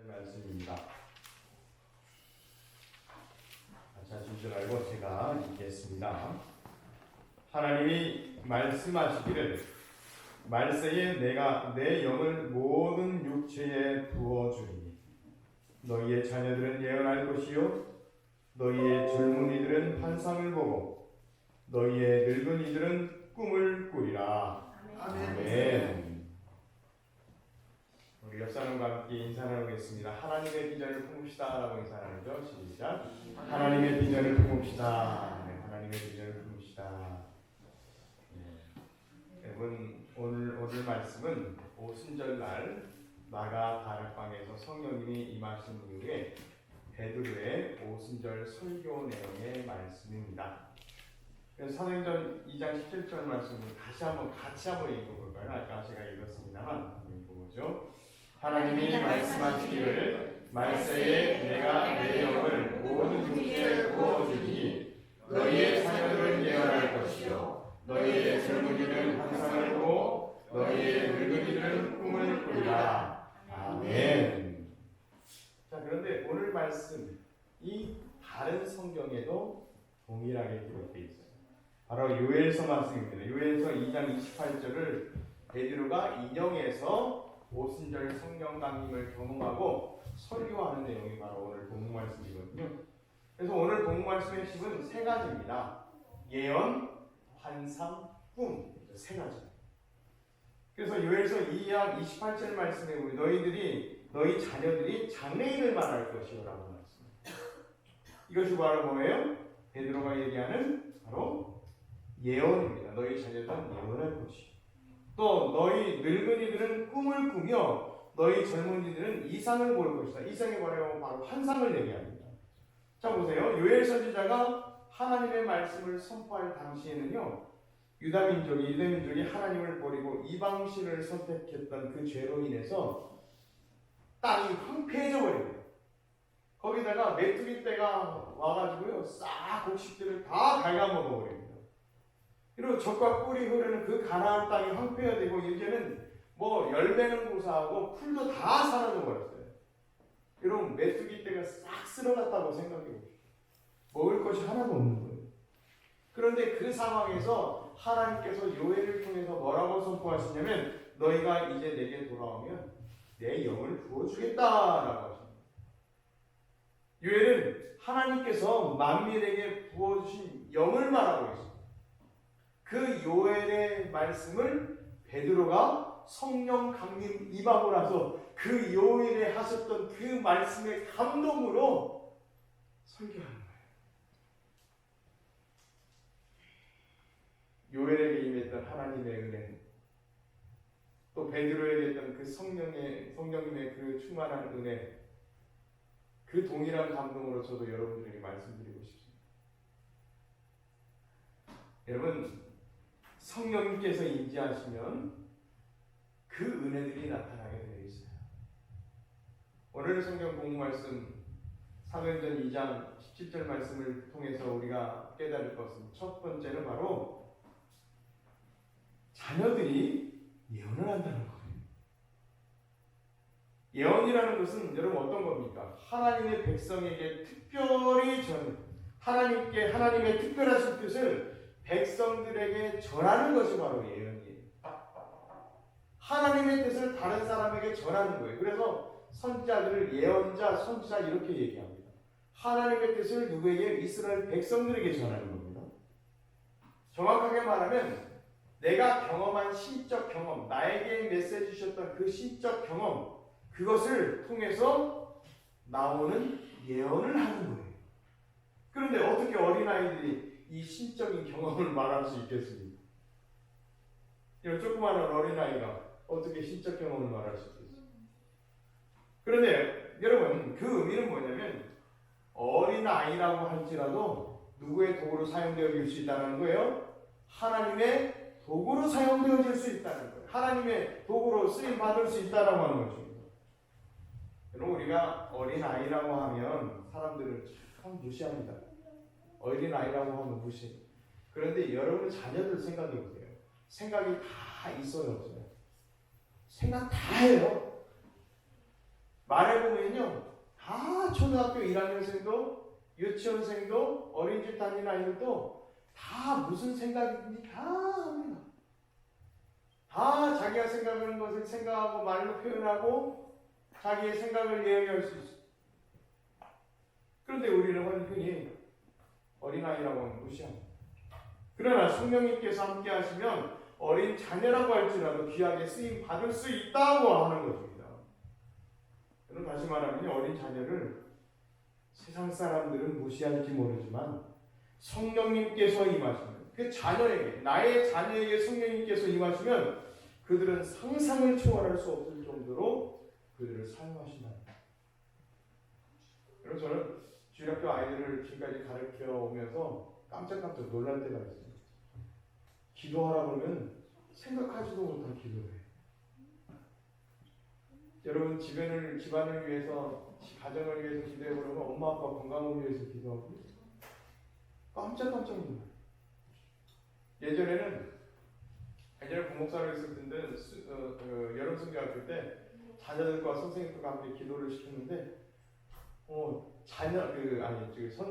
말씀입니다. 자신 줄 알고 제가 읽겠습니다. 하나님이 말씀하시기를 말세에 내가 내 영을 모든 육체에 부어주리니 너희의 자녀들은 예언할 것이요 너희의 젊은이들은 환상을 보고 너희의 늙은이들은 꿈을 꾸리라. 아멘. 우리 옆 사람과 함께 인사를 하겠습니다. 하나님의 비전을 품읍시다 라고 인사를 하죠. 시작. 하나님의 비전을 품읍시다. 네, 하나님의 비전을 품읍시다. 네. 여러분 오늘 말씀은 오순절날 마가 다락방에서 성령님이 임하신 이후에 베드로의 오순절 설교 내용의 말씀입니다. 그래서 사도행전 2장 17절 말씀을 같이 한번 읽어볼까요? 아까 제가 읽었습니다만 읽어보죠. 하나님이 말씀하시기를 말세에 내가 내 영을 모든 육체에 부어주니 너희의 자녀들은 예언할 것이요 너희의 젊은이들은 환상을 보고 너희의 늙은이들은 꿈을 꾸리라. 아멘. 자, 그런데 오늘 말씀이 다른 성경에도 동일하게 기록되어 있어요. 바로 요엘서 말씀입니다. 요엘서 2장 28절을 베드로가 인용해서 오순절 성령 강림을 경험하고 설교하는 내용이 바로 오늘 본문 말씀이거든요. 그래서 오늘 본문 말씀의 핵심은 세 가지입니다. 예언, 환상, 꿈. 세 가지. 그래서 요엘서 2장 28절 말씀에 너희 자녀들이 장래인을 말할 것이라고 말씀. 이것이 바로 뭐예요? 베드로가 얘기하는 바로 예언입니다. 너희 자녀들은 예언할 것이. 또 너희 늙은이들은 꿈을 꾸며 너희 젊은이들은 이상을 볼 것이다. 이상이 바로 환상을 얘기합니다. 자 보세요. 요엘 선지자가 하나님의 말씀을 선포할 당시에는요. 유다 민족이 하나님을 버리고 이방신을 선택했던 그 죄로 인해서 땅이 황폐해져 버립니다. 거기다가 메뚜기 떼가 와가지고요. 싹 곡식들을 다 갉아먹어 버립니다. 그리고 젖과 꿀이 흐르는 그 가나안 땅이 황폐화되고 이제는 열매는 고사하고 풀도 다 사라져 버렸어요. 여러분 메뚜기 떼가 싹 쓸어갔다고 생각해 보십시오. 먹을 것이 하나도 없는 거예요. 그런데 그 상황에서 하나님께서 요엘을 통해서 뭐라고 선포하시냐면 너희가 이제 내게 돌아오면 내 영을 부어주겠다라고 하십니다. 요엘은 하나님께서 만민에게 부어주신 영을 말하고 있습니다. 그 요엘의 말씀을 베드로가 성령 강림 임하고 나서 그 요엘에 하셨던 그 말씀의 감동으로 설교하는 거예요. 요엘에게 임했던 하나님의 은혜, 또 베드로에게 있던 그 성령님의 그 충만한 은혜, 그 동일한 감동으로 저도 여러분들에게 말씀드리고 싶습니다. 여러분 성령님께서 임재하시면 그 은혜들이 나타나게 되어 있어요. 오늘 성경 공부 말씀 사도행전 2장 17절 말씀을 통해서 우리가 깨달을 것은 첫 번째는 바로 자녀들이 예언을 한다는 거예요. 예언이라는 것은 여러분 어떤 겁니까? 하나님의 백성에게 특별히 하나님의 특별하신 뜻을 백성들에게 전하는 것이 바로 예언이에요. 하나님의 뜻을 다른 사람에게 전하는 거예요. 그래서 선지자들을 예언자, 선지자 이렇게 얘기합니다. 하나님의 뜻을 누구에게? 이스라엘 백성들에게 전하는 겁니다. 정확하게 말하면 내가 경험한 신적 경험, 나에게 메시지 주셨던 그 신적 경험, 그것을 통해서 나오는 예언을 하는 거예요. 그런데 어떻게 어린아이들이 이 신적인 경험을 말할 수 있겠습니까? 이런 조그마한 어린아이가 어떻게 신적 경험을 말할 수 있겠어요? 그런데 여러분 그 의미는 뭐냐면 어린아이라고 할지라도 누구의 도구로 사용되어질 수 있다는 거예요? 하나님의 도구로 사용되어질 수 있다는 거예요. 하나님의 도구로 쓰임받을 수 있다라고 하는 것입니다. 여러분 우리가 어린아이라고 하면 사람들은 참 무시합니다. 어린아이라고 하면 무시. 그런데 여러분 자녀들 생각해 보세요. 생각이 다 있어요, 없어요? 생각 다 해요. 말해보면요, 다 초등학교 1학년생도 유치원생도 어린이집 다니는 아이들도 다 무슨 생각인지 다 합니다. 다 자기가 생각하는 것을 생각하고 말로 표현하고 자기의 생각을 이야기할 수 있어요. 그런데 우리는 흔히 어린아이라고 무시합니다. 그러나 성령님께서 함께 하시면 어린 자녀라고 할지라도 귀하게 쓰임 받을 수 있다고 하는 것입니다. 그럼 다시 말하면 어린 자녀를 세상 사람들은 무시할지 모르지만 성령님께서 임하시면 그 자녀에게, 나의 자녀에게 성령님께서 임하시면 그들은 상상을 초월할 수 없을 정도로 그들을 사용하신다. 그래서 저는 주일학교 아이들을 지금까지 가르쳐 오면서 깜짝깜짝 놀랄 때가 있어요. 기도하라 그러면 생각하지도 못한 기도를 해요. 여러분 집안을 위해서, 가정을 위해서 기도해 보려면 엄마 아빠 건강을 위해서 기도하고 깜짝깜짝 놀라요. 예전에 부목사로 있을 때는 여름 성경학교 때 자녀들과 선생님들과 함께 기도를 시켰는데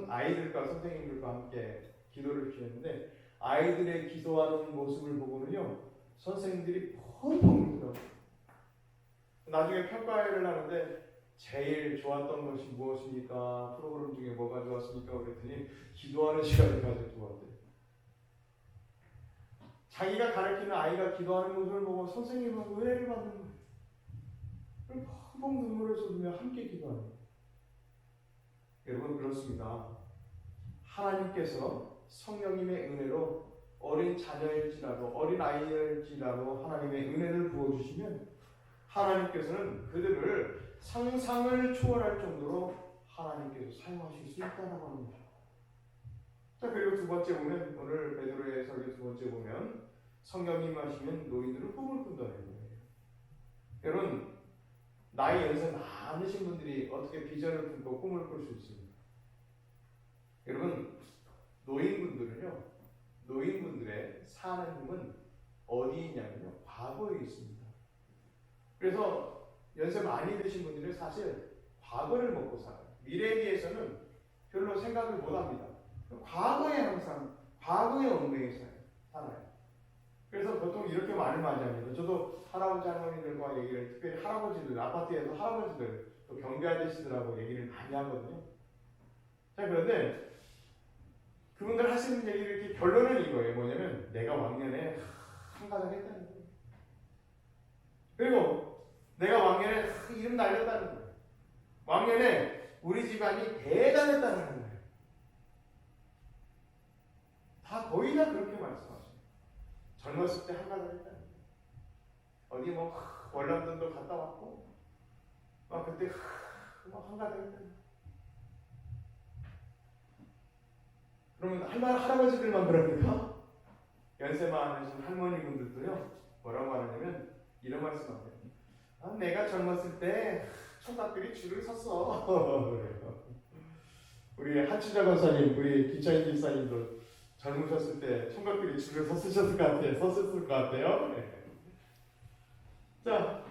아이들과 선생님들과 함께 기도를 시켰는데 아이들의 기도하는 모습을 보고는요 선생님들이 펑펑 울더라고요. 나중에 평가회를 하는데 제일 좋았던 것이 무엇입니까? 프로그램 중에 뭐가 좋았습니까? 그랬더니 기도하는 시간을 가지고 좋았대요. 자기가 가르치는 아이가 기도하는 모습을 보고 선생님은 은혜를 받는 거예요. 펑펑 눈물을 쏟으며 함께 기도하는 거예요. 여러분 그렇습니다. 하나님께서 성령님의 은혜로 어린 자녀일지라도 어린 아이일지라도 하나님의 은혜를 부어주시면 하나님께서는 그들을 상상을 초월할 정도로 하나님께서 사용하실 수 있다라고 합니다. 자, 그리고 두 번째 보면 오늘 베드로의 설교 두 번째 보면 성령님 하시면 노인들은 꿈을 꾼다는 거예요. 여러분 나이 연세 많으신 분들이 어떻게 비전을 품고 꿈을 꿀 수 있습니까? 여러분 노인분들의 사는 꿈은 어디 있냐면요 과거에 있습니다. 그래서 연세 많이 드신 분들은 사실 과거를 먹고 살아요. 미래에 대해서는 별로 생각을 못합니다. 과거의 얽매여 살아요. 그래서 보통 이렇게 말을 많이 합니다. 저도 할아버지 할머니들과 얘기를, 특별히 할아버지들, 아파트에서 할아버지들, 또 경비 아저씨들하고 얘기를 많이 하거든요. 자, 그런데 그분들 하시는 얘기를 이렇게 결론은 이거예요. 뭐냐면 내가 왕년에 한가닥 했다는 거예요. 그리고 내가 왕년에 이름 날렸다는 거예요. 왕년에 우리 집안이 대단했다는 거예요. 다 거의 다 그렇게 말씀하셔요. 젊었을 때 한가닥 했다는 거예요. 어디 월남전도 갔다 왔고 그때 한가닥 했다는 거예요. 그러면 할아버지들만 그럽니까? 연세 많으신 할머니분들도요 뭐라고 하냐면 이런 말씀하세요. 내가 젊었을 때 총각들이 줄을 섰어. 그래요. 우리 한추자 권사님, 우리 김찬희 집사님도 젊으셨을 때 총각들이 줄을 섰을 것 같아요. 네. 자,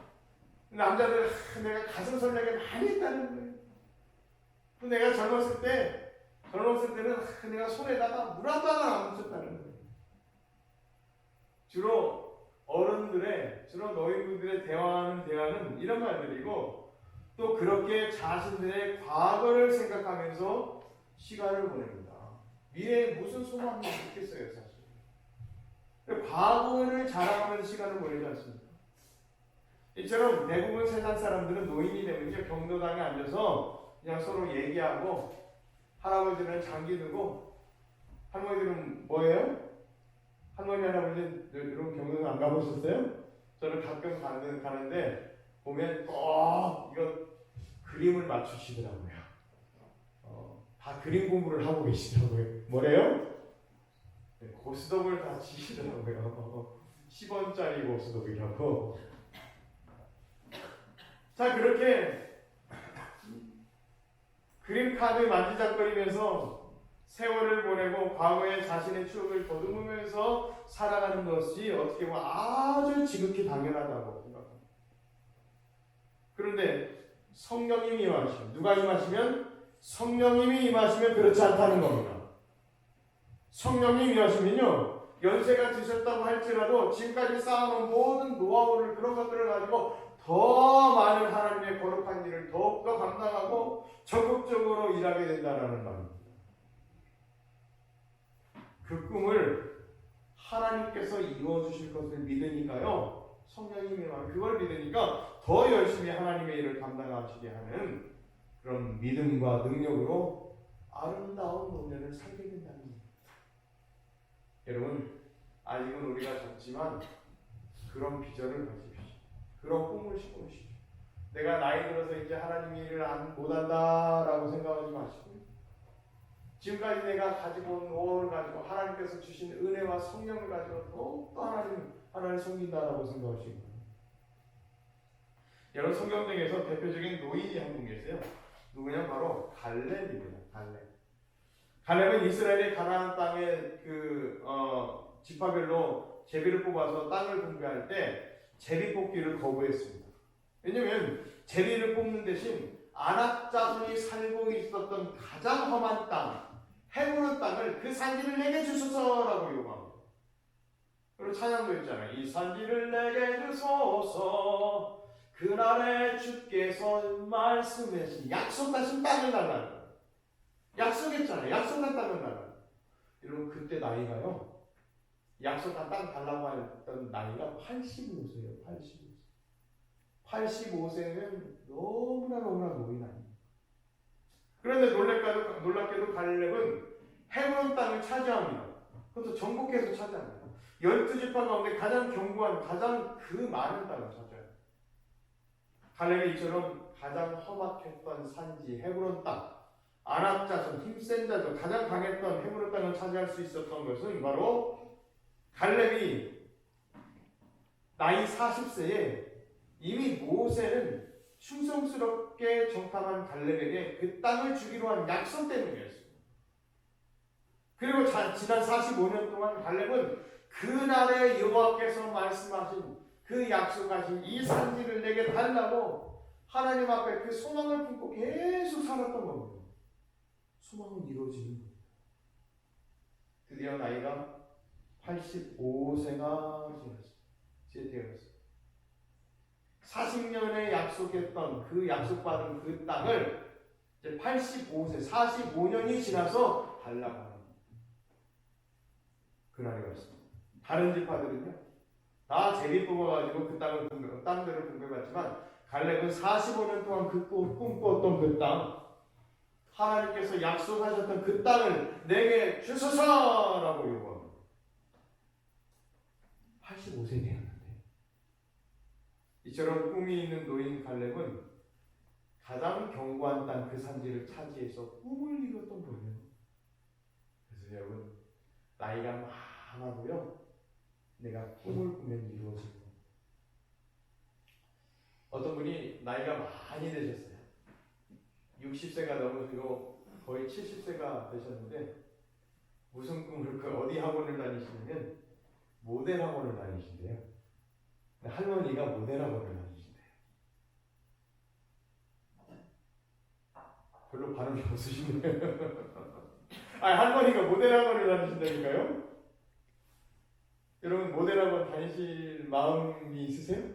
남자들 내가 가슴 설레게 많이 했다는 거예요. 또 내가 젊었을 때는 내가 손에다가 물 한 방울 안 묻혔다는 거예요. 주로 노인분들의 대화는 이런 말들이고 또 그렇게 자신들의 과거를 생각하면서 시간을 보냅니다. 미래에 무슨 소망이 있겠어요, 사실. 과거를 자랑하는 시간을 보내지 않습니까? 이처럼 대부분 세상 사람들은 노인이 되면요 경로당에 앉아서 그냥 서로 얘기하고 할아버지는 장기 들고 할머니들은 뭐예요? 할머니 할아버지 여러분 경로당 안 가보셨어요? 저는 가끔 가는데 보면 꼭 이거 그림을 맞추시더라고요. 다 그림 공부를 하고 계시더라고요. 뭐래요? 네, 고스톱을 다 치시더라고요. 10원짜리 고스톱이라고. 자, 그렇게 그림 카드 만지작거리면서 세월을 보내고 과거의 자신의 추억을 더듬으면서 살아가는 것이 어떻게 보면 아주 지극히 당연하다고 생각합니다. 그런데 성령님이 임하시면, 누가 임하시면? 성령님이 임하시면 그렇지 않다는 겁니다. 성령님이 임하시면요, 연세가 드셨다고 할지라도 지금까지 쌓아놓은 모든 노하우를, 그런 것들을 가지고 더 많은 하나님의 거룩한 일을 더욱더 감당하고 적극적으로 일하게 된다는 말입니다. 그 꿈을 하나님께서 이루어주실 것을 믿으니까요, 성령님이 그걸 믿으니까 더 열심히 하나님의 일을 감당하시게 하는 그런 믿음과 능력으로 아름다운 노년을 살게 된다는 겁니다. 여러분, 아직은 우리가 젊지만 그런 비전을 가지십시오. 그런 꿈을 심으십시오. 내가 나이 들어서 이제 하나님의 일을 못한다라고 생각하지 마시고, 지금까지 내가 가지고 온 노하우를 가지고 하나님께서 주신 은혜와 성령을 가지고 더욱더 하나님 섬긴다라고 생각하시고, 여러분, 성경 중에서 대표적인 노인이 한 분 계세요. 누구냐? 바로 갈렙입니다. 갈렙은 이스라엘의 가나안 땅의 지파별로 제비를 뽑아서 땅을 분배할 때 제비 뽑기를 거부했습니다. 왜냐하면 제비를 뽑는 대신 아낙 자손이 살고 있었던 가장 험한 땅, 헤브론 땅을, 그 산지를 내게 주소서라고 요구합니다. 그리고 찬양도 있잖아요. 이 산지를 내게 주소서, 그날에 주께서 말씀하신 약속하신 땅을 달라는, 약속했잖아요. 약속한 땅을 달라는. 여러분, 그때 나이가요, 약속한 땅 달라고 했던 나이가 85세예요. 85세면 너무나 노인 아닙니까? 그런데 놀랍게도 갈렙은 헤브론 땅을 차지합니다. 그것도 전국에서 차지합니다. 12지파 가운데 가장 견고한, 가장 그 많은 땅을 차지합니다. 갈렙이 이처럼 가장 험악했던 산지 헤브론 땅, 아낙 자손, 힘센 자손, 가장 강했던 헤브론 땅을 차지할 수 있었던 것은 바로 갈렙이 나이 40세에 이미 모세는 충성스럽게 정탐한 갈렙에게 그 땅을 주기로 한 약속 때문이었습니다. 그리고 지난 45년 동안 갈렙은 그날에 여호와께서 말씀하신, 그 약속하신 이 산지를 내게 달라고 하나님 앞에 그 소망을 품고 계속 살았던 겁니다. 소망은 이루어지는 겁니다. 드디어 나이가 85세가 되었습니다. 40년에 약속했던 그 약속받은 그 땅을 이제 85세, 45년이 지나서 달라고 합니다. 그날이 왔습니다. 다른 지파들은요, 다 제비 뽑아가지고 그 땅들을 분배받지만, 갈렙은 45년 동안 꿈꿨던 그 땅, 하나님께서 약속하셨던 그 땅을 내게 주소서라고 요구합니다. 85세 되었는데, 이처럼 꿈이 있는 노인 갈렙은 가장 견고한 땅 그 산지를 차지해서 꿈을 이뤘던 거예요. 그래서 여러분, 나이가 많아도요, 내가 꿈을 꾸면 이루어지는 겁니다. 어떤 분이 나이가 많이 되셨어요. 60세가 넘으시고 거의 70세가 되셨는데, 무슨 꿈을, 어디 학원을 다니시냐면 모델 학원을 다니신대요. 할머니가 모델 학원을 다니신대요. 별로 반응이 없으시네요. 할머니가 모델 학원을 다니신다니까요? 여러분, 모델 학원 다니실 마음이 있으세요?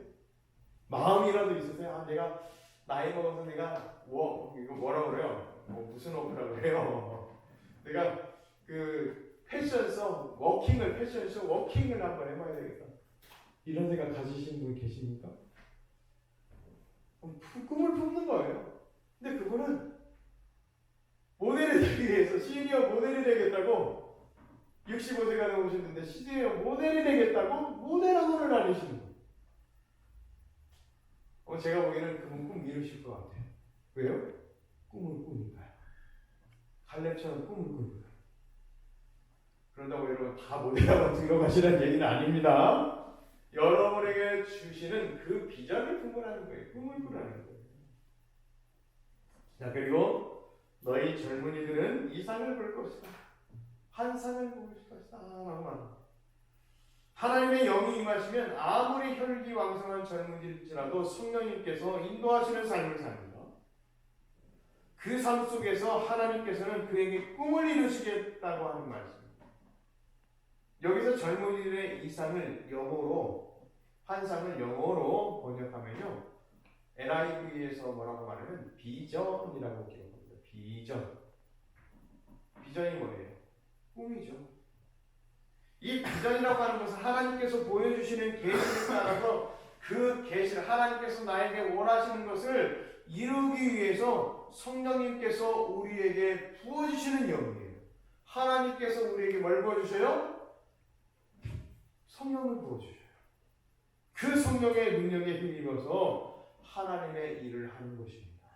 마음이라도 있으세요? 내가 나이 먹어서 내가 이거 뭐라 그래요? 무슨 워크라고 그래요? 내가 그 패션쇼 워킹을 한번 해봐야 되겠다. 이런 생각 가지신 분 계십니까? 꿈을 품는 거예요. 근데 그분은 모델이 되기 위해서 시니어 모델이 되겠다고, 65세가 넘으셨는데 시니어 모델이 되겠다고 모델 학원을 다니시는 거예요. 제가 보기에는 그분 꿈 이루실 것 같아요. 왜요? 꿈을 꾸니까요. 갈렙처럼 꿈을 꾸니까요. 그런다고 여러분 다 모델학원 등록하시라는 얘기는 아닙니다. 여러분에게 주시는 그 비전을 품으라는 거예요. 꿈을 꾸라는 거예요. 자, 그리고 너희 젊은이들은 이상을 볼 것이다, 환상을 보실 것이다 라고 말합니다. 하나님의 영이 임하시면 아무리 혈기왕성한 젊은이일지라도 성령님께서 인도하시는 삶을 삽니다. 그 삶 속에서 하나님께서는 그에게 꿈을 이루시겠다고 하는 말씀입니다. 여기서 젊은이들의 이상을 영어로, 환상을 영어로 번역하면요, NIV에서 뭐라고 말하면 비전이라고 기록합니다. 비전. 비전이 뭐예요? 꿈이죠. 이 비전이라고 하는 것은 하나님께서 보여주시는 계시를 따라서 그 계시를, 하나님께서 나에게 원하시는 것을 이루기 위해서 성령님께서 우리에게 부어주시는 영이에요. 하나님께서 우리에게 뭘 부어주셔요? 성령을 부어주셔요. 그 성령의 능력에 힘입어서 하나님의 일을 하는 것입니다.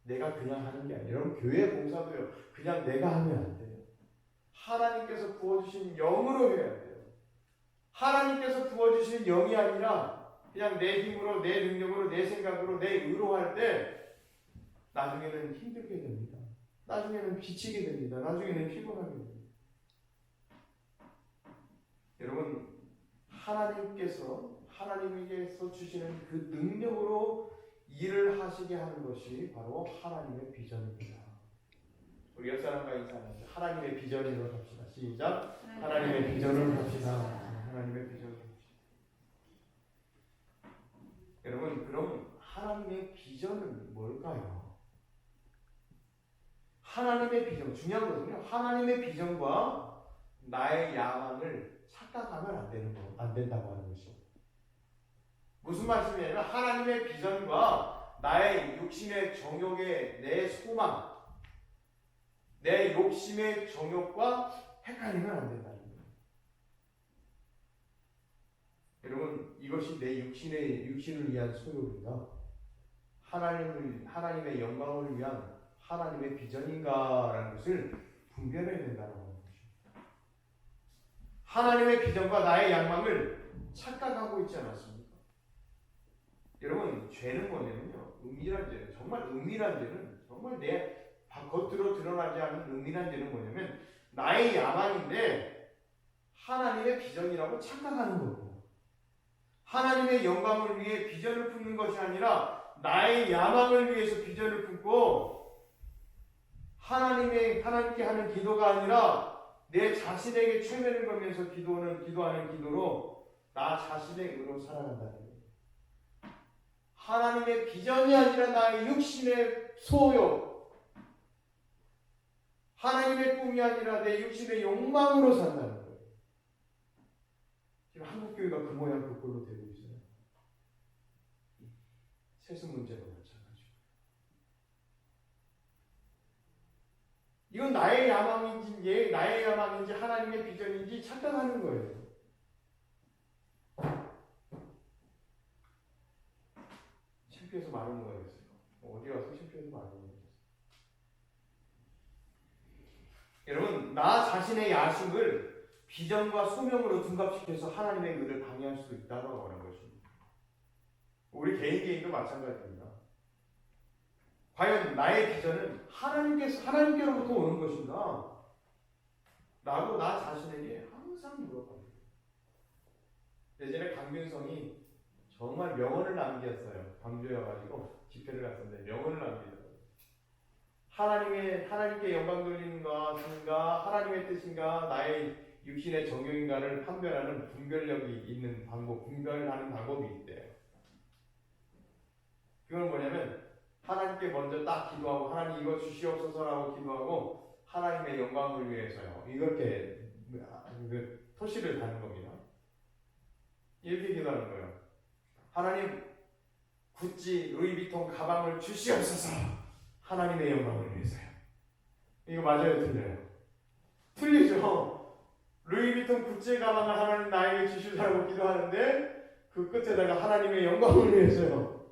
내가 그냥 하는 게 아니라, 여러분 교회 봉사도요, 그냥 내가 하면 안 돼요. 하나님께서 부어주신 영으로 해야 돼요. 하나님께서 부어주신 영이 아니라 그냥 내 힘으로, 내 능력으로, 내 생각으로, 내 의로 할 때 나중에는 힘들게 됩니다. 나중에는 지치게 됩니다. 나중에는 피곤하게 됩니다. 여러분, 하나님께서 주시는 그 능력으로 일을 하시게 하는 것이 바로 하나님의 비전입니다. 우리 옆 사람과 인사하면서 하나님의 비전으로 갑시다. 시작. 하나님의 비전으로 갑시다. 하나님의 비전으로 갑시다. 여러분, 그럼 하나님의 비전은 뭘까요? 하나님의 비전, 중요한 거거든요. 하나님의 비전과 나의 야망을 착각하면 안 된다고 하는 것이죠. 무슨 말씀이냐면, 하나님의 비전과 나의 욕심의 정욕의 내 소망, 내 욕심의 정욕과 헷갈리면 안 된다는 거예요. 여러분, 이것이 내 육신을 위한 소욕인가? 하나님의 영광을 위한 하나님의 비전인가라는 것을 분별해야 된다는 것입니다. 하나님의 비전과 나의 양망을 착각하고 있지 않았습니까? 여러분, 죄는 뭐냐면요, 은밀한 죄는, 정말 은밀한 죄는, 정말 내 겉으로 드러나지 않는 은밀한 죄는 뭐냐면 나의 야망인데 하나님의 비전이라고 착각하는 거예요. 하나님의 영광을 위해 비전을 품는 것이 아니라 나의 야망을 위해서 비전을 품고, 하나님께 하는 기도가 아니라 내 자신에게 최면을 걸면서 기도하는 기도로 나 자신의 의로 살아간다는 거예요. 하나님의 비전이 아니라 나의 육신의 소욕, 하나님의 꿈이 아니라 내 육신의 욕망으로 산다는 거예요. 지금 한국 교회가 그 모양 그 꼴로 되고 있어요. 세수 문제도 마찬가지고. 이건 나의 야망인지 하나님의 비전인지 착각하는 거예요. 창피해서 말하는 거였어요. 어디 가서 창피해서 말하는 거였어요. 여러분, 나 자신의 야심을 비전과 소명으로 둔갑시켜서 하나님의 의를 방해할 수도 있다고 하는 것입니다. 우리 개인도 마찬가지입니다. 과연 나의 비전은 하나님께로부터 오는 것인가? 라고 나 자신에게 항상 물어봅니다. 예전에 강균성이 정말 명언을 남겼어요. 광주에 와가지고 집회를 갔었는데 명언을 남기더라고요. 하나님께 영광 돌리는 것인가, 하나님의 뜻인가, 나의 육신의 정욕인가를 판별하는 분별력이 있는 방법, 분별하는 방법이 있대요. 그건 뭐냐면, 하나님께 먼저 딱 기도하고, 하나님 이거 주시옵소서라고 기도하고, 하나님의 영광을 위해서요. 이렇게 토시를 다는 겁니다. 이렇게 기도하는 거예요. 하나님, 구찌, 루이비통 가방을 주시옵소서. 하나님의 영광을 위해서요. 이거 맞아요, 틀려요? 틀리죠. 루이비통 구찌 가방을 하나님 나에게 주시라고 기도하는데 그 끝에다가 하나님의 영광을 위해서요.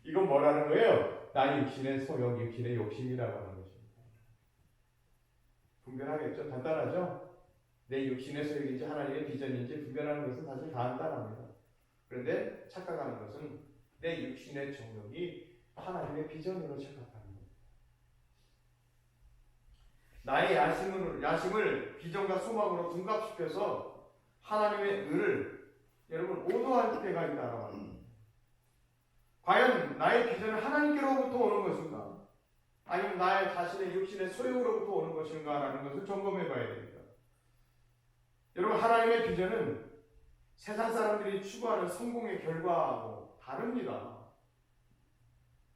이건 뭐라는 거예요? 나의 육신의 소욕, 육신의 욕심이라고 하는 것입니다. 분별하겠죠? 간단하죠? 내 육신의 소욕인지 하나님의 비전인지 분별하는 것은 사실 간단합니다. 그런데 착각하는 것은 내 육신의 정욕이 하나님의 비전으로 착각합니다. 나의 야심을 비전과 소망으로 둔갑시켜서 하나님의 의를 여러분 오도할 때가 있다라고 합니다. 과연 나의 비전은 하나님께로부터 오는 것인가? 아니면 나의 자신의 육신의 소유로부터 오는 것인가라는 것을 점검해 봐야 됩니다. 여러분, 하나님의 비전은 세상 사람들이 추구하는 성공의 결과하고 다릅니다.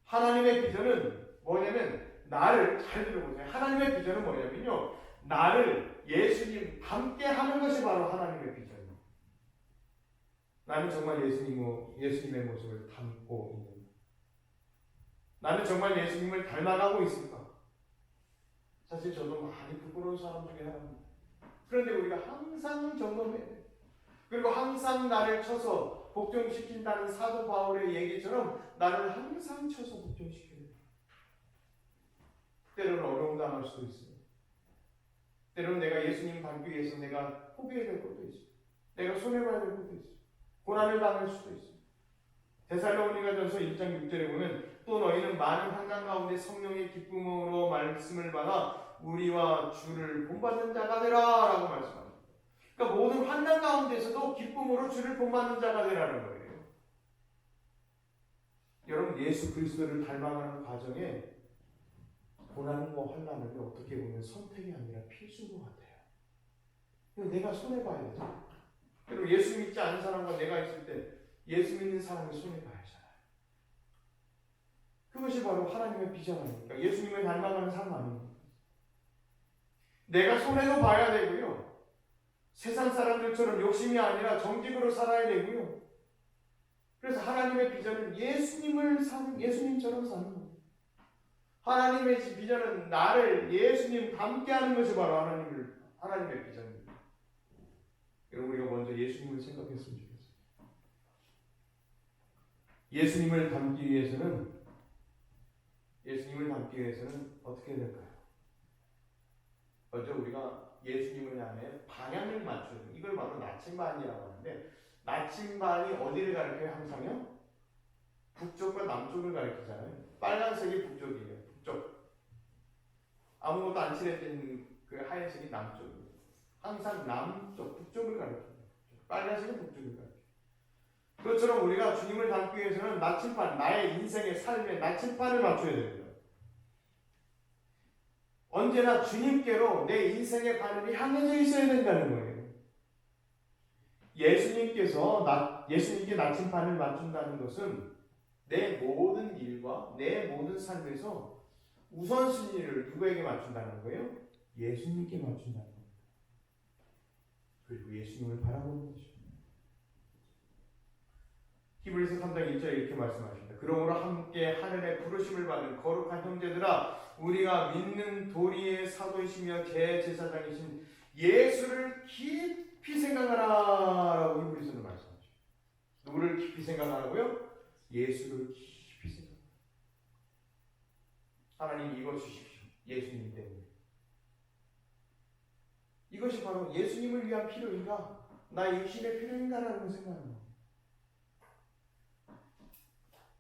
하나님의 비전은 뭐냐면, 나를 잘 들어보세요. 하나님의 비전은 뭐냐면요, 나를 예수님 함께 하는 것이 바로 하나님의 비전입니다. 나는 정말 예수님의 모습을 담고 있는가? 나는 정말 예수님을 닮아가고 있을까? 사실 저도 많이 부끄러운 사람 중에 하나입니다. 그런데 우리가 항상 점검해야 돼요. 그리고 항상 나를 쳐서 복종시킨다는 사도 바울의 얘기처럼 나를 항상 쳐서 복종시켜야 돼요. 때로는 어려움 당할 수도 있어요. 때로는 내가 예수님 닮기 위해서 내가 포기해야 될 것도 있어요. 내가 손해봐야 될 것도 있어요. 고난을 당할 수도 있어요. 데살로니가전서 1장 6절에 보면 또 너희는 많은 환난 가운데 성령의 기쁨으로 말씀을 받아 우리와 주를 본받는 자가 되라 라고 말씀합니다. 그러니까 모든 환난 가운데서도 기쁨으로 주를 본받는 자가 되라는 거예요. 여러분, 예수 그리스도를 닮아가는 과정에 고난과 환난은 어떻게 보면 선택이 아니라 필수인 것 같아요. 내가 손해봐야 되죠. 그리고 예수 믿지 않은 사람과 내가 있을 때 예수 믿는 사람이 손해봐야 하잖아요. 그것이 바로 하나님의 비전 아닙니까? 예수님을 닮아가는 삶 아닙니까? 내가 손해도 봐야 되고요. 세상 사람들처럼 욕심이 아니라 정직으로 살아야 되고요. 그래서 하나님의 비전은 예수님처럼 사는 거예요. 하나님의 비전은 나를 예수님 닮게 하는 것이 바로 하나님의 비전입니다. 여러분, 우리가 먼저 예수님을 생각했으면 좋겠어요. 예수님을 닮기 위해서는 어떻게 될까요? 먼저 우리가 예수님을 향해 방향을 맞추는, 이걸 바로 나침반이라고 하는데, 나침반이 어디를 가리켜요? 항상요? 북쪽과 남쪽을 가리키잖아요. 빨간색이 북쪽이에요. 북쪽. 아무것도 안 칠해진 그 하얀색이 남쪽이에요. 항상 남쪽, 북쪽을 가리켜요. 빨간색은 북쪽을 가리켜요. 그것처럼 우리가 주님을 닮기 위해서는 나침반, 나의 인생의 삶의 나침반을 맞춰야 됩니다. 언제나 주님께로 내 인생의 바늘이 향해져 있어야 된다는 거예요. 예수님께 나침반을 맞춘다는 것은 내 모든 일과 내 모든 삶에서 우선순위를 누구에게 맞춘다는 거예요? 예수님께 맞춘다는 겁니다. 그리고 예수님을 바라보는 것입니다. 히브리서 3장 1절에 이렇게 말씀하십니다. 그러므로 함께 하늘의 부르심을 받은 거룩한 형제들아, 우리가 믿는 도리의 사도이시며 대제사장이신 예수를 깊이 생각하라 라고 히브리서는 말씀하죠. 누구를 깊이 생각하라고요? 예수를 깊이 생각하라. 하나님 이거 주십시오. 예수님 때문에. 이것이 바로 예수님을 위한 필요인가? 나 육신의 필요인가라는 생각을 합니다.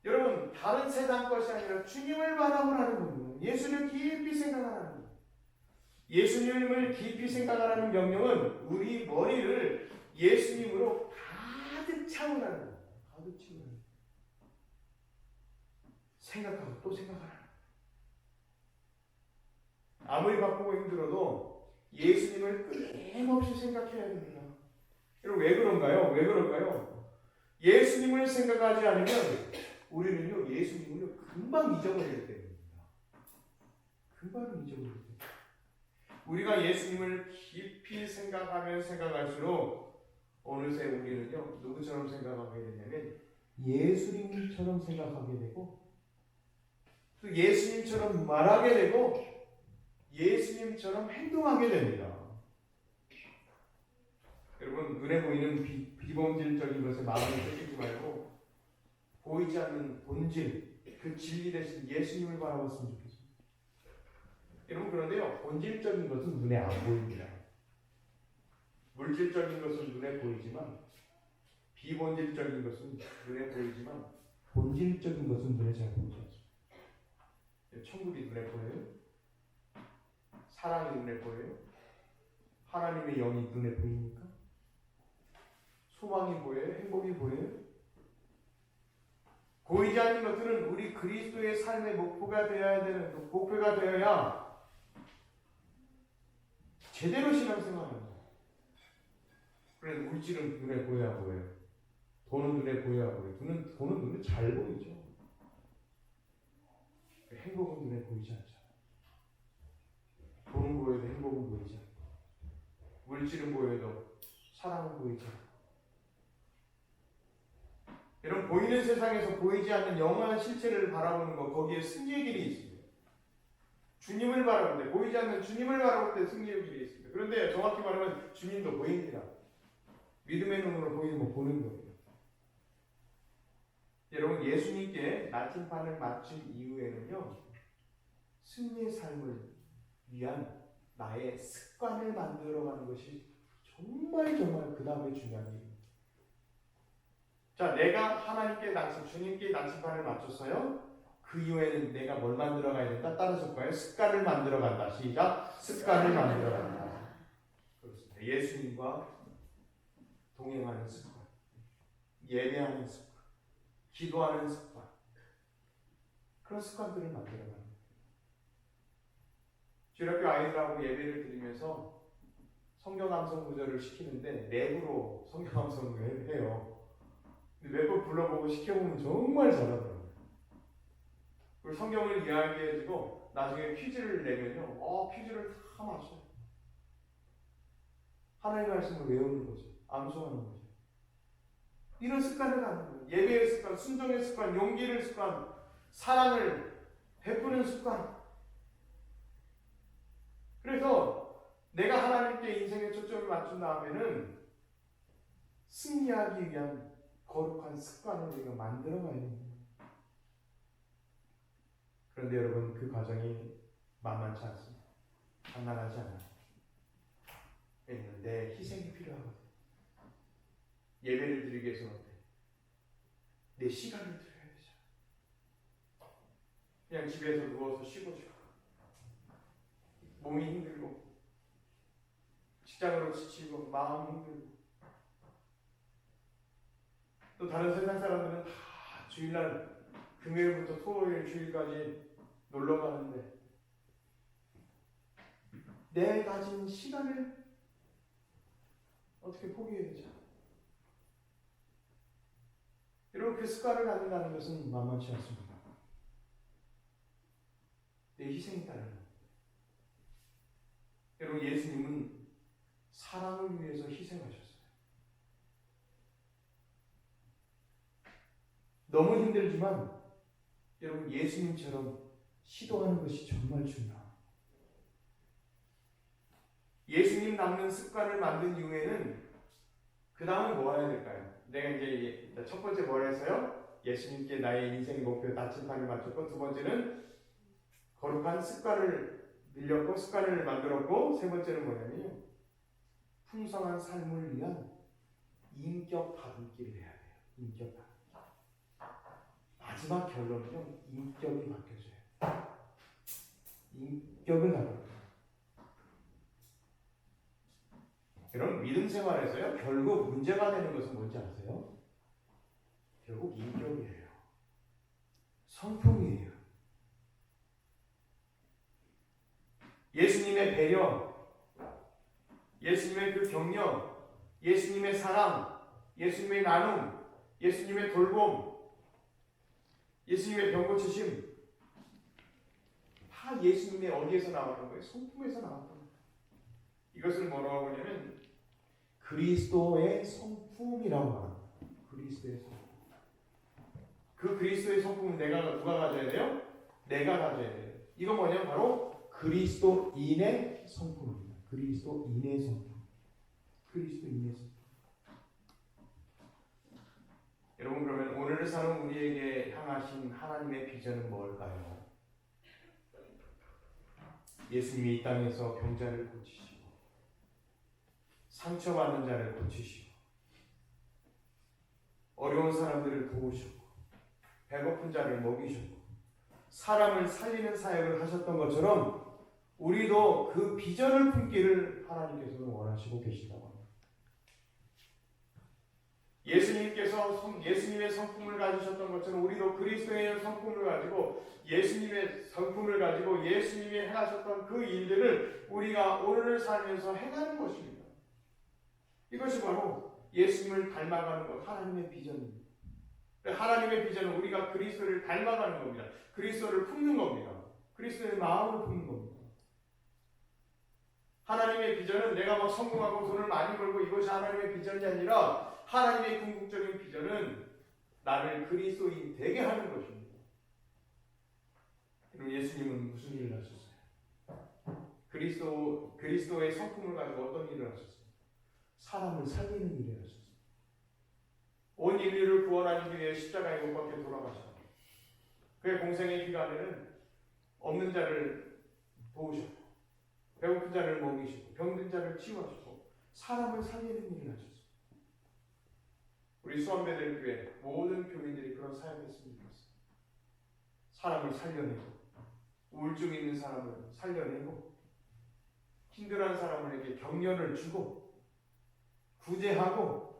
여러분, 다른 세상 것이 아니라 주님을 바라보라는 겁니다. 예수를 깊이 생각하라는 겁니다. 예수님을 깊이 생각하라는 명령은 우리 머리를 예수님으로 가득 채우라는 겁니다. 가득 채우라는 겁니다. 생각하고 또 생각하라는 겁니다. 아무리 바쁘고 힘들어도 예수님을 끊임없이 생각해야 됩니다. 여러분, 왜 그럴까요? 예수님을 생각하지 않으면 우리는요, 예수님을 금방 잊어버리게 됩니다. 금방 잊어버리게 됩니다. 우리가 예수님을 깊이 생각할수록 어느새 우리는요, 누구처럼 생각하게 되냐면 예수님처럼 생각하게 되고, 또 예수님처럼 말하게 되고, 예수님처럼 행동하게 됩니다. 여러분, 눈에 보이는 비본질적인 것에 마음을 뺏기지 말고 보이지 않는 본질, 그 진리 대신 예수님을 바라봤으면 좋겠습니다. 여러분, 그런데요, 본질적인 것은 눈에 안 보입니다. 물질적인 것은 눈에 보이지만, 비본질적인 것은 눈에 보이지만, 본질적인 것은 눈에 잘 보이지 않습니다. 천국이 눈에 보여요? 사랑이 눈에 보여요? 하나님의 영이 눈에 보입니까? 소망이 보여요? 행복이 보여요? 보이지 않는 것들은 우리 그리스도의 삶의 목표가 되어야 되는 목표가 되어야 제대로 신앙생활을 합니다. 그래서 물질은 눈에 보여야 보여요. 돈은 눈에 보여야 보여요. 돈은 눈에 잘 보이죠. 행복은 눈에 보이지 않죠. 돈은 보여도 행복은 보이지 않고, 물질은 보여도 사랑은 보이지 않고. 여러분, 보이는 세상에서 보이지 않는 영원한 실체를 바라보는 것, 거기에 승리의 길이 있습니다. 주님을 바라볼 때, 보이지 않는 주님을 바라볼 때 승리의 길이 있습니다. 그런데 정확히 말하면 주님도 보입니다. 믿음의 눈으로 보이는 거 보는 거예요. 여러분, 예수님께 나침반을 맞춘 이후에는요, 승리의 삶을 위한 나의 습관을 만들어가는 것이 정말 그 다음에 중요한 일입니다. 자, 내가 하나님께 주님께 나침반을 맞췄어요. 그 이후에는 내가 뭘 만들어가야 된다? 따라서 거예요. 습관을 만들어간다. 시작. 습관을 만들어간다. 그렇습니다. 예수님과 동행하는 습관, 예배하는 습관, 기도하는 습관, 그런 습관들을 만들어가는 거예요. 주일학교 아이들하고 예배를 드리면서 성경 암송 구절을 시키는데 랩으로 성경 암송을 해요. 몇 번 불러보고 시켜보면 정말 잘하더라고요. 그리고 성경을 이야기해주고 나중에 퀴즈를 내면요, 퀴즈를 다 맞춰요. 하나님의 말씀을 외우는 거죠. 암송하는 거죠. 이런 습관을 갖는 거예요. 예배의 습관, 순종의 습관, 용기를 습관, 사랑을 베푸는 습관. 그래서 내가 하나님께 인생의 초점을 맞춘 다음에는 승리하기 위한 거룩한 습관을 우리가 만들어가야 됩니다. 그런데 여러분, 그 과정이 만만치 않습니다. 간단하지 않아요. 왜냐하면 내 희생이 필요하거든요. 예배를 드리기 위해서는 어때? 내 시간을 드려야 되죠. 그냥 집에서 누워서 쉬고 싶고, 몸이 힘들고, 직장으로 지치고, 마음이 힘들고, 또 다른 세상 사람들은 다 주일날 금요일부터 토요일 주일까지 놀러 가는데 내 가진 시간을 어떻게 포기해야 되죠? 여러분, 그 습관을 갖는다는 것은 만만치 않습니다. 내 희생이 따르는 겁니다. 여러분, 예수님은 사랑을 위해서 희생하셨어요. 너무 힘들지만 여러분, 예수님처럼 시도하는 것이 정말 중요합니다. 예수님 닮는 습관을 만든 이후에는 그 다음은 뭐 해야 될까요? 내가 이제 첫 번째 뭘 했어요? 예수님께 나의 인생의 목표 나침반을 맞췄고, 두 번째는 거룩한 습관을 늘렸고 습관을 만들었고, 세 번째는 뭐냐면요, 풍성한 삶을 위한 인격 다듬기를 해야 돼요. 인격 다듬기. 마지막 결론은요, 인격이 바뀌어져요. 인격을 다듬어요. 여러분, 믿음 생활에서요, 결국 문제가 되는 것은 뭔지 아세요? 결국 인격이에요. 성품이에요. 예수님의 배려, 예수님의 그 격려, 예수님의 사랑, 예수님의 나눔, 예수님의 돌봄, 예수님의 병 고치심, 다 예수님의 어디에서 나왔던 거예요? 성품에서 나왔던 거예요. 이것을 뭐라고 하냐면 그리스도의 성품이라고 합니다. 그리스도의 성품. 그 그리스도의 성품은 누가 가져야 돼요? 내가 가져야 돼요. 이건 뭐냐면 바로 그리스도인의 성품입니다. 그리스도인의 성품. 그리스도인의 성품. 여러분, 그러면 오늘을 사는 우리에게 향하신 하나님의 비전은 뭘까요? 예수님이 이 땅에서 병자를 고치시고, 상처받는 자를 고치시고, 어려운 사람들을 도우셨고, 배고픈 자를 먹이셨고, 사람을 살리는 사역을 하셨던 것처럼 우리도 그 비전을 품기를 하나님께서는 원하시고 계시다고 합니다. 예수님의 성품을 가지셨던 것처럼 우리도 그리스도의 성품을 가지고 예수님의 성품을 가지고 예수님이 행하셨던 그 일들을 우리가 오늘을 살면서 행하는 것입니다. 이것이 바로 예수님을 닮아가는 것, 하나님의 비전입니다. 하나님의 비전은 우리가 그리스도를 닮아가는 겁니다. 그리스도를 품는 겁니다. 그리스도의 마음을 품는 겁니다. 하나님의 비전은 내가 막 성공하고 돈을 많이 벌고 이것이 하나님의 비전이 아니라 하나님의 궁극적인 비전은 나를 그리스도인 되게 하는 것입니다. 그럼 예수님은 무슨 일을 하셨어요? 그리스도의 성품을 가지고 어떤 일을 하셨어요? 사람을 살리는 일을 하셨어요. 온 인류를 구원하기 위해 십자가에 못 박혀 돌아가셨고 그의 공생의 기간에는 없는 자를 도우셨고 배고픈 자를 먹이시고 병든 자를 치유하시고 사람을 살리는 일을 하셨습니다. 우리 수원배들교회 모든 교인들이 그런 사역했으면 좋겠습니다. 사람을 살려내고 우울증 있는 사람을 살려내고 힘들어하는 사람에게 격려를 주고 구제하고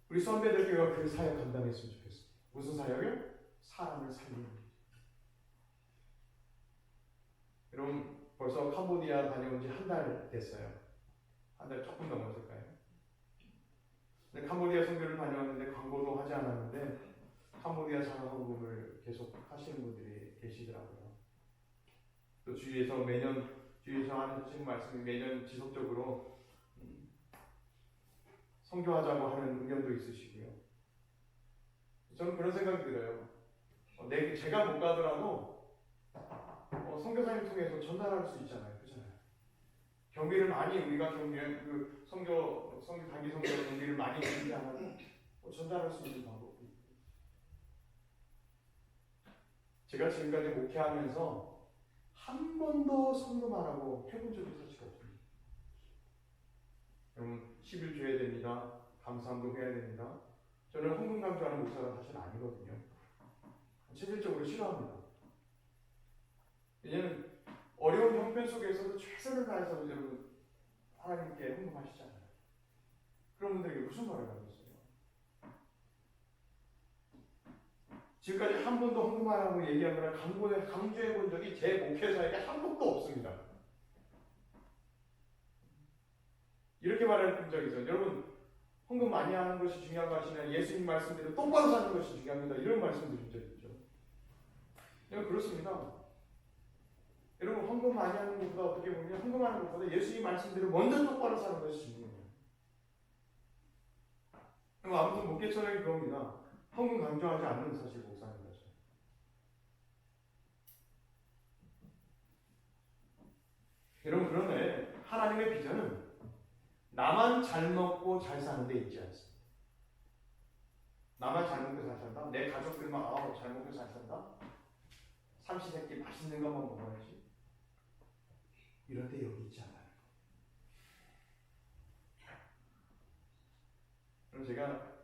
우리 선배들교회가 그 사역 감당했으면 좋겠습니다. 무슨 사역이요? 사람을 살리는 일. 여러분 벌써 캄보디아 다녀온 지 한 달 됐어요. 한 달 조금 넘었을까요? 근데 캄보디아 선교를 다녀왔는데 광고도 하지 않았는데 캄보디아 장학금을 계속 하시는 분들이 계시더라고요. 또 주위에서 하는 말씀이 매년 지속적으로 선교하자고 하는 의견도 있으시고요. 저는 그런 생각이 들어요. 제가 못 가더라도 선교사님 통해서 전달할 수 있잖아요. 그렇잖아요. 경비를 많이 우리가 선교 단기 선교 경비를 많이 들지 않아도 전달할 수 있는 방법이 있고. 제가 지금까지 목회하면서 한 번도 선교하라고 해본 적이 사실 없습니다. 여러분 10일 줘야 됩니다. 감사함도 해야 됩니다. 저는 헌금 강조하는 목사가 사실 아니거든요. 실질적으로 싫어합니다. 왜냐하면 어려운 형편 속에서도 최선을 다해서 여러분 하나님께 헌금하시잖아요. 그런 분들에게 무슨 말을 하겠어요? 지금까지 한 번도 헌금하라고 얘기하거나 강조해 본 적이 제 목회자에게 한 번도 없습니다. 이렇게 말할 적이 있어요. 여러분 헌금 많이 하는 것이 중요한 것이 아니라 예수님 말씀대로 똑바로 사는 것이 중요합니다. 이런 말씀 드린 적이 있죠. 그렇습니다. 여러분 헌금 많이 하는 것보다 어떻게 보면 헌금하는 것보다 예수님 말씀대로 먼저 똑바로 사는 것이 중요해요. 아무튼 목회처럼이 그겁니다. 헌금 강조하지 않는 사실 목사입니다. 여러분 그런데 하나님의 비전은 나만 잘 먹고 잘 사는 데 있지 않습니다. 나만 잘 먹고 잘 산다? 내 가족들만 잘 먹고 잘 산다? 삼시세끼 맛있는 것만 먹어야지. 이런 데 여기 있지 않아요. 그럼 제가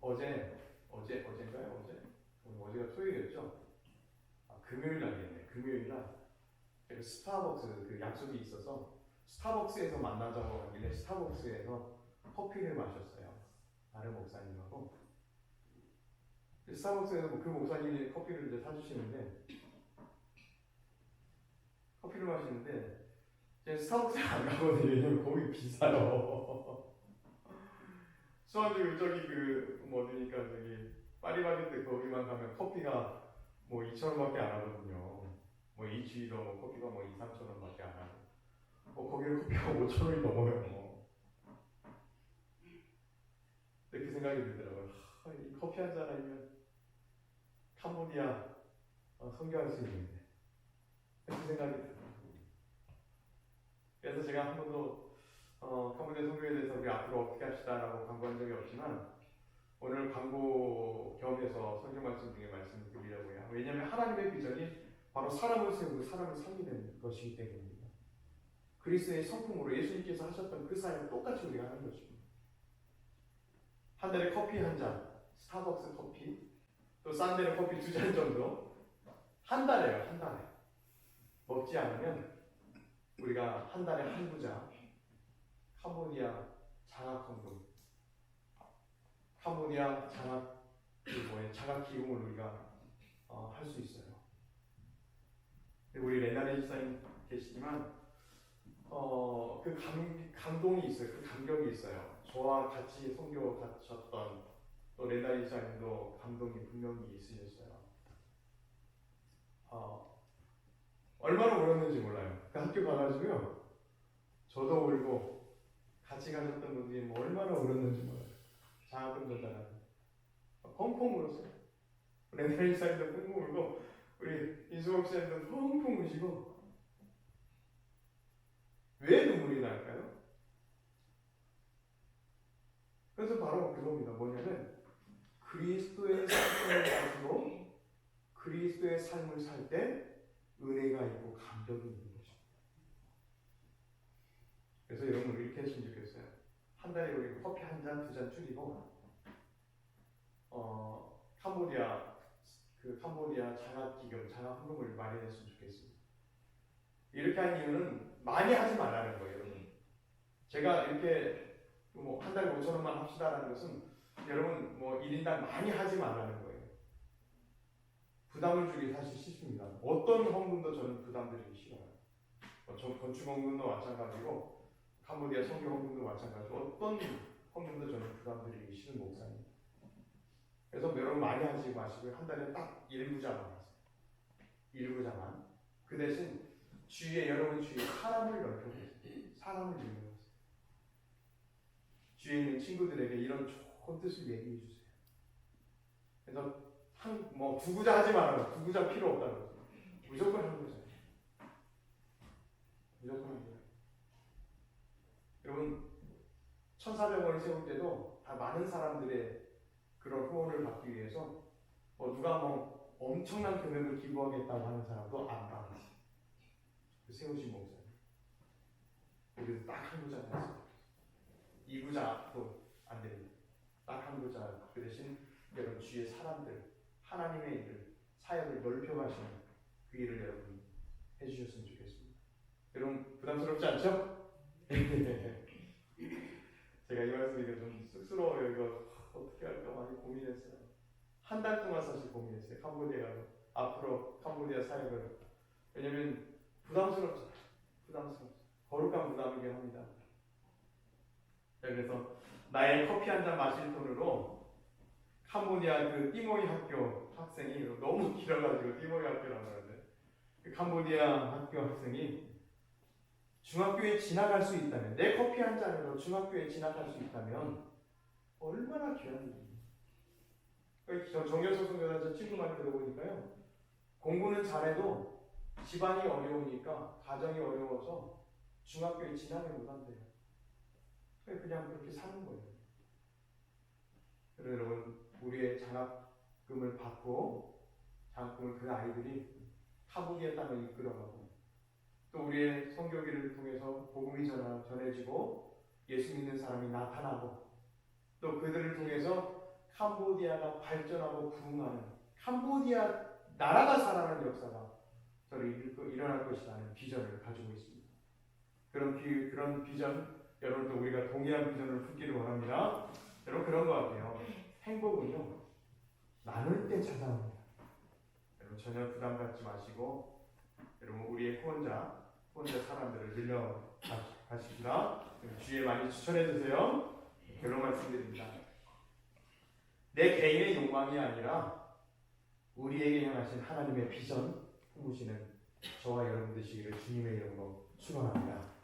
어제가 토요일이었죠? 금요일 날이었네. 금요일 날 제가 스타벅스 그 약속이 있어서 스타벅스에서 만나자고 하길래 스타벅스에서 커피를 마셨어요. 다른 목사님하고. 스타벅스에서 그 목사님이 커피를 이제 사주시는데 커피를 마시는데 제가 스타벅스에 안 가거든요. 왜냐면 거기 비싸요. 수완주 저기 어디니까 저기 파리바게뜨 거기만 가면 커피가 2,000원밖에 안 하거든요. 이 주위도 커피가 2,000~3,000원밖에 안 하고 거기는 커피가 5,000원이 넘어요. 이렇게 생각이 들더라고요. 이 커피 한 잔 아니면 캄보디아 선교할 수 있는데 이렇게 생각이 들더라고요. 그래서 제가 한 번도 캄보디아 선교에 대해서 우리 앞으로 어떻게 합시다라고 광고한 적이 없지만 오늘 광고 겸해서 선교 말씀 중에 말씀을 드리려고 해요. 왜냐하면 하나님의 비전이 바로 사람을 세우고 사람을 살리는 것이기 때문입니다. 그리스도의 성품으로 예수님께서 하셨던 그 사역을 똑같이 우리가 하는 것입니다. 한 달에 커피 한 잔, 스타벅스 커피, 또 싼 데는 커피 2잔 정도 한 달에요. 한 달에 먹지 않으면 우리가 한 달에 한두 잔 캄보디아 장학헌금, 캄보디아 장학 기금을 우리가 할 수 있어요. 우리 레나레 집사님 계시지만 그 감동이 있어요. 그 감격이 있어요. 저와 같이 선교 가셨던 또 레나레 집사님도 감동이 분명히 있으셨어요. 얼마나 울었는지 몰라요. 그 학교 가가지고요. 저도 울고 같이 가셨던 분들이 뭐 얼마나 울었는지 몰라요. 장학금 전달하는 펑펑 울었어요. 레나레 집사님도 펑펑 울고 우리 인수복 씨도 펑펑 우시고. 왜 눈물이 날까요? 그래서 바로 그겁니다. 뭐냐면 그리스도의 삶을 가지고 그리스도의 삶을 살 때 은혜가 있고 감격이 있는 것입니다. 그래서 여러분 이렇게 했으면 좋겠어요. 한 달에 우리 커피 한 잔, 두 잔 줄이고 캄보디아 장학기금, 장학헌금을 마련했으면 좋겠습니다. 이렇게 한 이유는 많이 하지 말라는 거예요, 여러분. 제가 이렇게 뭐 한 달에 5,000원만 합시다라는 것은 여러분 뭐 1인당 많이 하지 말라는 거예요. 부담을 주기 사실 싫습니다. 어떤 헌금도 저는 부담드리기 싫어요. 건축 헌금도 마찬가지고 캄보디아 선교 헌금도 마찬가지고 어떤 헌금도 저는 부담드리기 싫은 목사입니다. 그래서 여러분 많이 하지 마시고 한 달에 딱 1부자만 하세요. 1부자만. 그 대신 여러분 주위에 사람을 넓혀보세요. 사람을 유명하세요. 주위에 있는 친구들에게 이런 좋은 뜻을 얘기해 주세요. 그래서 두부자 하지 말아요. 두부자 필요 없다고. 무조건 한 부자. 무조건 한 부자. 여러분 1,400원을 세울 때도 다 많은 사람들의 그런 후원을 받기 위해서 누가 엄청난 금액을 기부하겠다고 하는 사람도 안 받았어요. 세우신 목사님. 우리도 딱 한 부자 했어요. 2부자도 안 됩니다. 딱 한 부자. 그 대신 여러분 주위의 사람들, 하나님의 일을, 사역을 넓혀가시는 그 일을 여러분 해주셨으면 좋겠습니다. 여러분 부담스럽지 않죠? 제가 이 말씀이 좀 쑥스러워요. 이거 어떻게 할까 많이 고민했어요. 한 달 동안 사실 고민했어요. 앞으로 캄보디아 사역을. 왜냐면 부담스럽잖아요. 거룩한 부담이긴 합니다. 그래서 나의 커피 한 잔 마실 돈으로 캄보디아 그 띠모이 학교 학생이 너무 길어가지고 띠모이 학교라고 하는데 그 캄보디아 학교 학생이 중학교에 진학할 수 있다면 내 커피 한 잔으로 중학교에 진학할 수 있다면 얼마나 귀한 일입니까? 정교수 선교사 저 친구 말 들어보니까요. 공부는 잘해도 집안이 어려우니까 가정이 어려워서 중학교에 진학을 못한대요. 그냥 그렇게 사는 거예요. 그래서 여러분 우리의 장학금을 받고 장학금을 그 아이들이 타국의 땅을 이끌어가고 또 우리의 선교기를 통해서 복음이 전해지고 예수 믿는 사람이 나타나고 또 그들을 통해서 캄보디아가 발전하고 부흥하는 캄보디아 나라가 살아나는 역사가 일어날 것이라는 비전을 가지고 있습니다. 그런 비전 여러분도 우리가 동일한 비전을 품기를 원합니다. 여러분 그런 것 같아요. 행복은요 나눌 때 찾아옵니다. 여러분 전혀 부담 갖지 마시고 여러분 우리의 후원자 사람들을 늘려 가십시다. 주위에 많이 추천해 주세요. 결론 말씀드립니다. 내 개인의 욕망이 아니라 우리에게 향하신 하나님의 비전 품으시는 저와 여러분 되시기를 주님의 이름으로 축원합니다.